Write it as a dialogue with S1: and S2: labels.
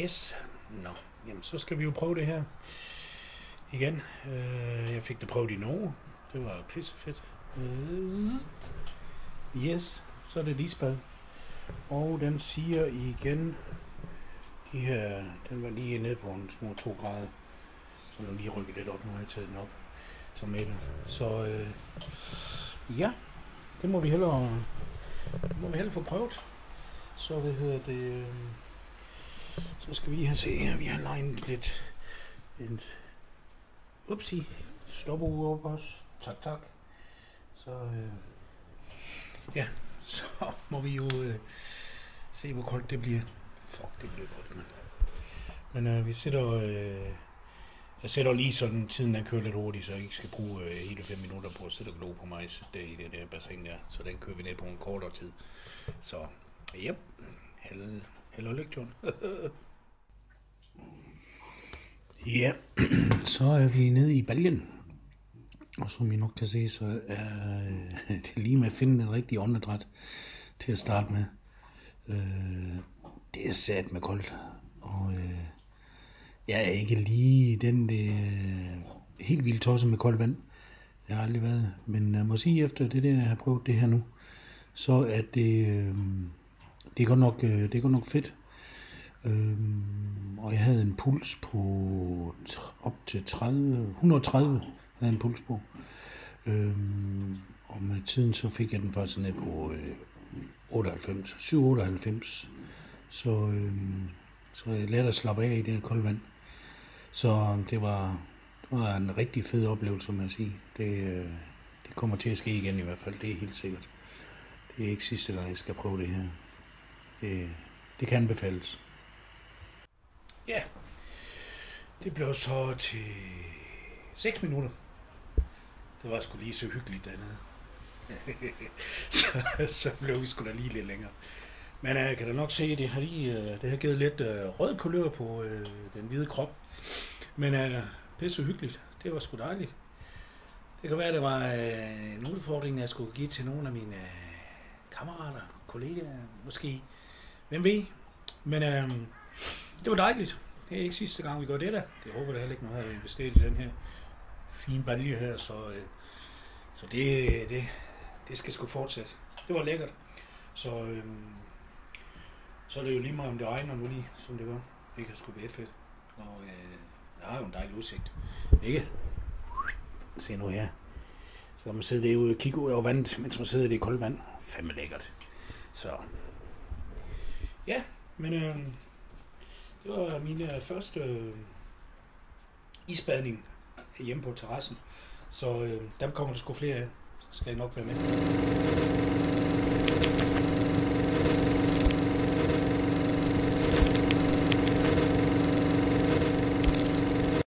S1: Yes. Nå, jamen så skal vi jo prøve det her igen. Jeg fik det prøvet i Norge. Det var pissefedt. Yes, så er det isbad. Og den siger igen, de her, den var lige nede på en små 2 grader. Så den lige rykket lidt op, nu har jeg taget den op. Så ja, det må vi hellere få prøvet. Så så skal vi lige have se her, vi har legnet lidt stopur op også. Tak. Så ja, så må vi jo se hvor koldt det bliver. Fuck, det bliver godt, mand. Men vi sætter jeg sætter lige sådan tiden er kørt lidt hurtigt, så jeg ikke skal bruge hele 5 minutter på at sætte glo på mig der i det der bassin der. Så den kører vi ned på en kortere tid. Så yep, held og lykke, John. Ja, så er vi nede i baljen. Og som I nok kan se, så er det lige med at finde en rigtig åndedræt til at starte med. Det er sat med koldt. Og jeg er ikke lige den helt vildt tosset med koldt vand. Jeg har aldrig været. Men jeg må sige, efter det der, jeg har prøvet det her nu, så er det er godt nok fedt. Og jeg havde en puls på op til 130 havde en puls på. Og med tiden så fik jeg den faktisk ned på 98. Så jeg lærte at slappe af i det her kolde vand. Så det var en rigtig fed oplevelse, må jeg sige. Det kommer til at ske igen i hvert fald, det er helt sikkert. Det er ikke sidste gang, jeg skal prøve det her. Det kan anbefales. Ja, det blev så til 6 minutter. Det var sgu lige så hyggeligt dernede. så blev vi sgu da lige lidt længere. Men jeg kan da nok se, det har givet lidt rød kulør på den hvide krop. Men pisse hyggeligt. Det var sgu dejligt. Det kan være, at det var en udfordring, jeg skulle give til nogle af mine kammerater, kollegaer, måske. Hvem ved? Men det var dejligt. Det er ikke sidste gang, vi gør det der. Det håber jeg heller ikke, når jeg har investeret i den her fine balje her. Så det skal sgu fortsætte. Det var lækkert. Så er det jo lige meget, om det regner nu lige, som det gør. Det kan sgu være fedt. Og jeg har jo en dejlig udsigt. Ikke? Se nu her. Så kan man sidde derude og kigge ud over vandet, mens man sidder i det kolde vand. Fandme lækkert. Så ja, men det var min første isbadning hjemme på terrassen. Så dem kommer der sgu flere af. Så skal jeg nok være med.